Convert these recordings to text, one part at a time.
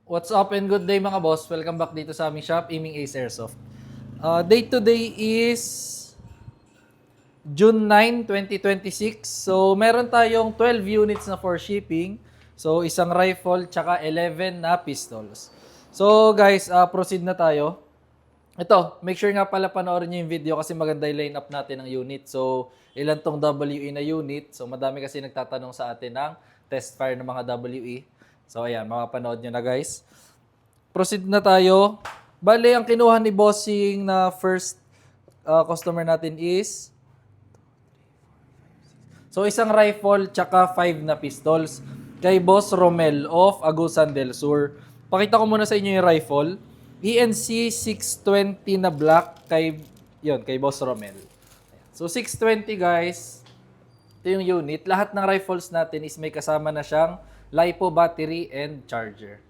What's up and good day mga boss? Welcome back dito sa aming shop, Aiming Ace Airsoft. Date today is June 9, 2026. So, meron tayong 12 units na for shipping. So, isang rifle tsaka 11 na pistols. So, guys, proceed na tayo. Ito, make sure nga pala panoorin nyo yung video kasi maganda yung line-up natin ng unit. So, ilan tong WE na unit. So, madami kasi nagtatanong sa atin ng test fire ng mga WE. So, ayan, makapanood nyo na guys. Proceed na tayo. Bale, ang kinuha ni Bossing na first customer natin is so isang rifle tsaka 5 na pistols kay Boss Romel of Agusan del Sur. Pakita ko muna sa inyo yung rifle. ENC 620 na black kay Boss Romel. So 620 guys. Ito yung unit. Lahat ng rifles natin is may kasama na siyang LiPo battery and charger.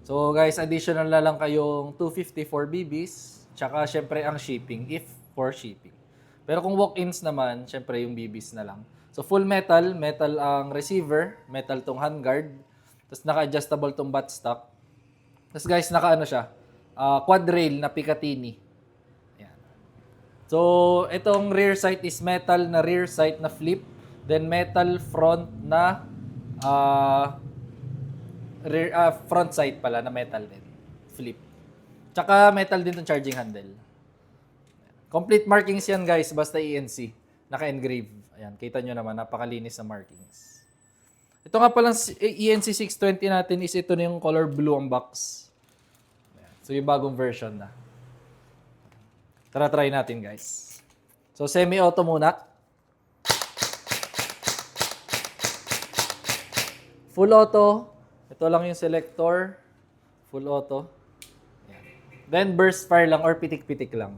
So guys, additional na lang kayong 250 for BBs, tsaka syempre ang shipping, if for shipping. Pero kung walk-ins naman, syempre yung BBs na lang. So full metal, metal ang receiver, metal tong handguard, tapos naka-adjustable tong buttstock. Tapos guys, naka-ano siya, quad rail na Picatinny. Ayan. So itong rear sight is metal na rear sight na flip, then metal front na front sight pala na metal din. Flip. Tsaka metal din tong charging handle. Complete markings yan guys, basta ENC. Naka-engrave. Ayan, kita nyo naman, napakalinis na markings. Ito nga palang ENC 620 natin is ito na yung color blue ang box. Ayan. So yung bagong version na. Tara try natin guys. So semi-auto muna. Full auto. Ito lang yung selector. Full auto. Ayan. Then burst fire lang or pitik-pitik lang.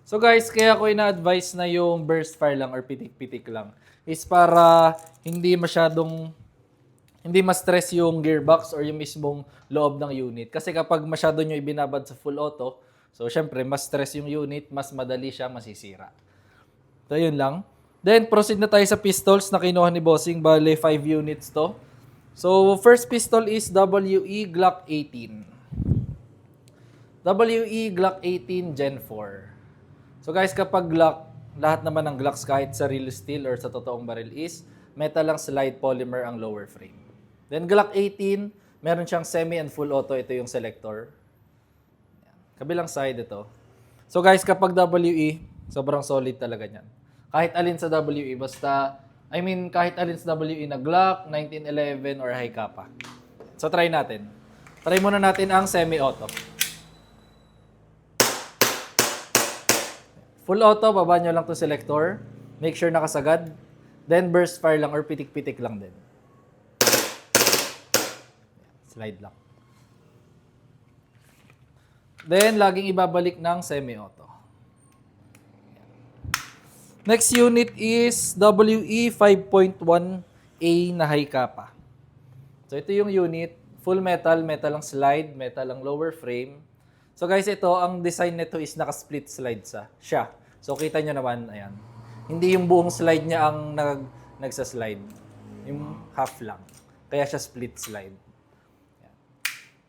So guys, kaya ko ina-advise na yung burst fire lang or pitik-pitik lang is para hindi ma-stress yung gearbox or yung mismong loob ng unit. Kasi kapag masyado nyo ibinabad sa full auto, so syempre mas stress yung unit, mas madali siyang masisira. So yun lang. Then proceed na tayo sa pistols na kinuha ni Bossing. Bale 5 units to. So first pistol is WE Glock 18. WE Glock 18 Gen 4. So guys, kapag Glock, lahat naman ng Glocks kahit sa real steel or sa totoong baril is metal lang slide polymer ang lower frame. Then Glock 18, meron siyang semi and full auto. Ito yung selector. Kabilang side ito. So guys, kapag WE, sobrang solid talaga niyan. Kahit alin sa WE, kahit alin sa WE na Glock, 1911 or high kappa. So try natin. Try muna natin ang semi-auto. Full auto, baba nyo lang to selector. Make sure nakasagad. Then burst fire lang or pitik-pitik lang din. Slide lang. Then laging ibabalik ng semi-auto. Next unit is WE 5.1A na high kappa. So ito yung unit, full metal, metal ang slide, metal ang lower frame. So guys, ito, ang design nito is naka-split slide siya. So kita nyo naman, ayan. Hindi yung buong slide niya ang nagsa-slide. Yung half lang. Kaya siya split slide. Ayan.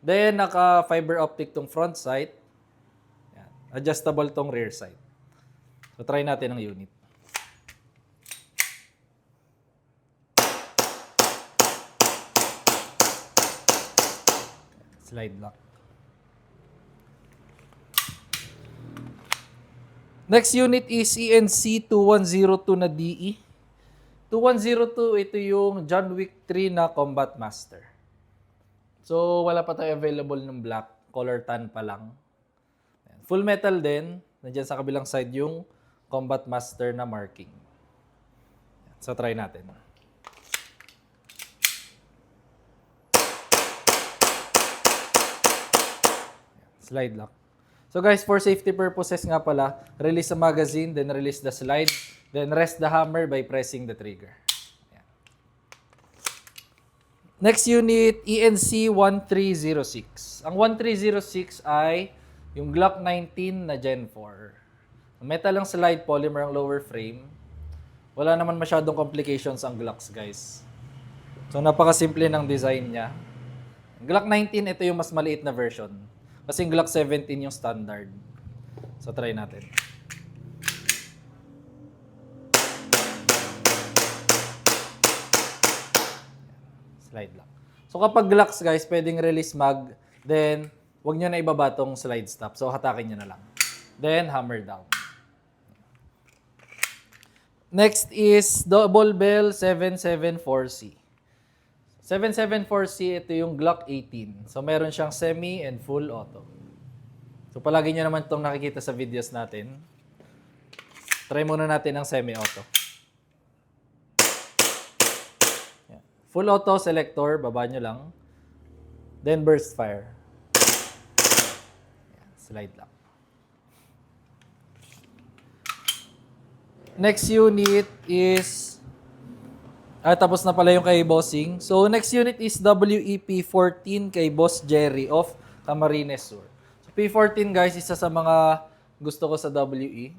Then, naka-fiber optic tong front sight. Ayan. Adjustable tong rear sight. So try natin ang unit. Slide lock. Next unit is ENC 2102 na DE. 2102, ito yung John Wick 3 na Combat Master. So, wala pa tayo available ng black. Color tan pa lang. Full metal din. Nandiyan sa kabilang side yung Combat Master na marking. So, try natin. Slide lock. So guys, for safety purposes nga pala, release the magazine, then release the slide, then rest the hammer by pressing the trigger. Ayan. Next unit, ENC 1306. Ang 1306 ay yung Glock 19 na Gen 4. Metal ang slide, polymer ang lower frame. Wala naman masyadong complications ang Glocks, guys. So, napakasimple ng design niya. Glock 19, ito yung mas maliit na version. Kasi yung Glock 17 yung standard. So, try natin. Slide lang. So, kapag Glocks, guys, pwedeng release mag, then, wag nyo na ibaba tong slide stop. So, hatakin nyo na lang. Then, hammer down. Next is Double Bell 774C. 774C, ito yung Glock 18. So, meron siyang semi and full auto. So, palagi nyo naman itong nakikita sa videos natin. Try muna natin ang semi-auto. Full auto selector, baba nyo lang. Then burst fire. Slide lang. Next unit is... tapos na pala yung kay Bossing. So, next unit is WEP14 kay Boss Jerry of Camarines Sur. So, P14 guys, isa sa mga gusto ko sa WE.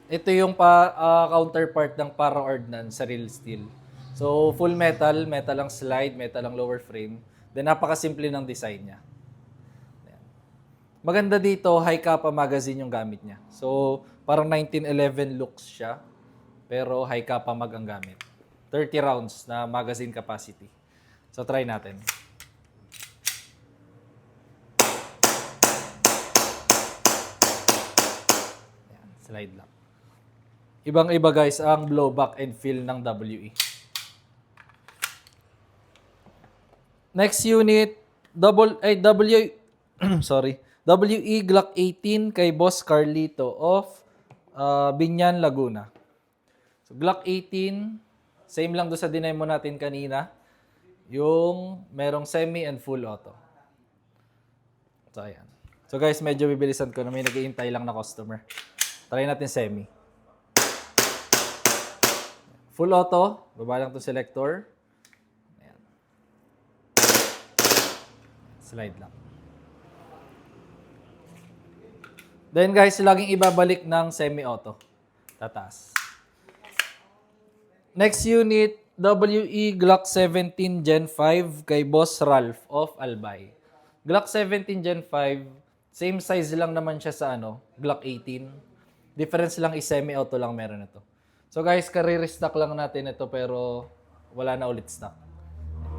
Ito yung counterpart ng para ordnance sa real steel. So, full metal, metal ang slide, metal ang lower frame. Then, napakasimple ng design niya. Maganda dito, high kappa magazine yung gamit niya. So, parang 1911 looks siya, pero high kappa mag ang gamit. 30 rounds na magazine capacity. So, try natin. Ayan, slide lang. Ibang-iba guys ang blowback and feel ng WE. Next unit, WE Glock 18 kay Boss Carlito of Binyan, Laguna. So, Glock 18, same lang doon sa dinemo natin kanina. Yung merong semi and full auto. So, ayan. So, guys, medyo bibilisan ko na may nag-iintay lang na customer. Try natin semi. Full auto. Baba lang itong selector. Ayan. Slide lang. Then, guys, laging ibabalik ng semi-auto. Tataas. Next unit, WE Glock 17 Gen 5 kay Boss Ralph of Albay. Glock 17 Gen 5, same size lang naman siya sa Glock 18. Difference lang is semi-auto lang meron ito. So guys, kare-restock lang natin ito pero wala na ulit stock.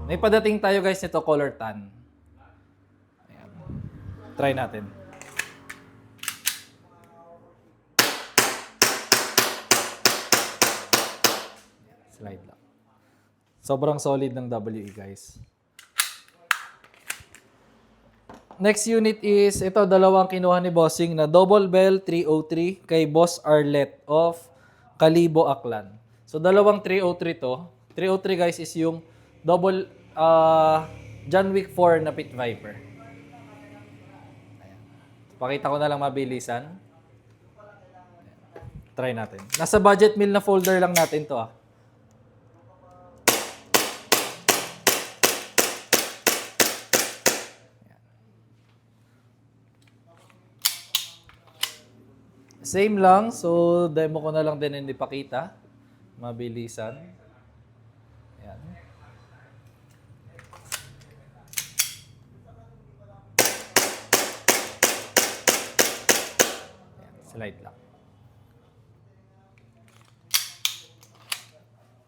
May padating tayo guys nito color tan. Ayan. Try natin. Slide lang. Sobrang solid ng WE guys. Next unit is, ito dalawang kinuha ni Bossing na Double Bell 303 kay Boss Arlet of Kalibo, Aklan. So dalawang 303 to. 303 guys is yung double John Wick 4 na Pit Viper. Ayan. Pakita ko na lang mabilisan. Ayan. Try natin. Nasa budget meal na folder lang natin to Same lang. So, demo ko na lang din hindi pakita. Mabilisan. Ayan. Ayan. Slide lang.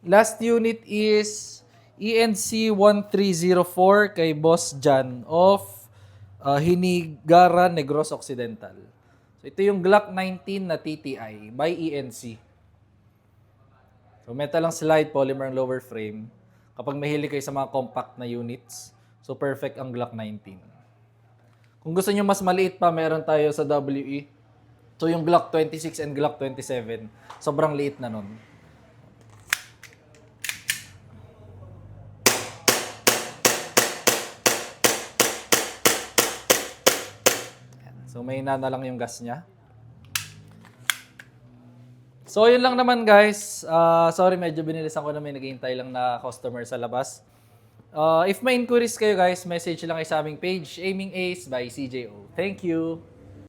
Last unit is ENC 1304 kay Boss Jan of Hinigaran, Negros Occidental. So, ito yung Glock 19 na TTI by ENC. So, metal ang slide, polymer ang lower frame. Kapag mahilig kayo sa mga compact na units, so perfect ang Glock 19. Kung gusto nyo mas maliit pa, meron tayo sa WE. So, yung Glock 26 and Glock 27, sobrang liit na nun. So, may na lang yung gas niya. So, yun lang naman guys. Sorry, medyo binilisan ko na may naghihintay lang na customer sa labas. If may inquiries kayo guys, message lang kayo sa aming page, Aiming Ace by CJO. Thank you!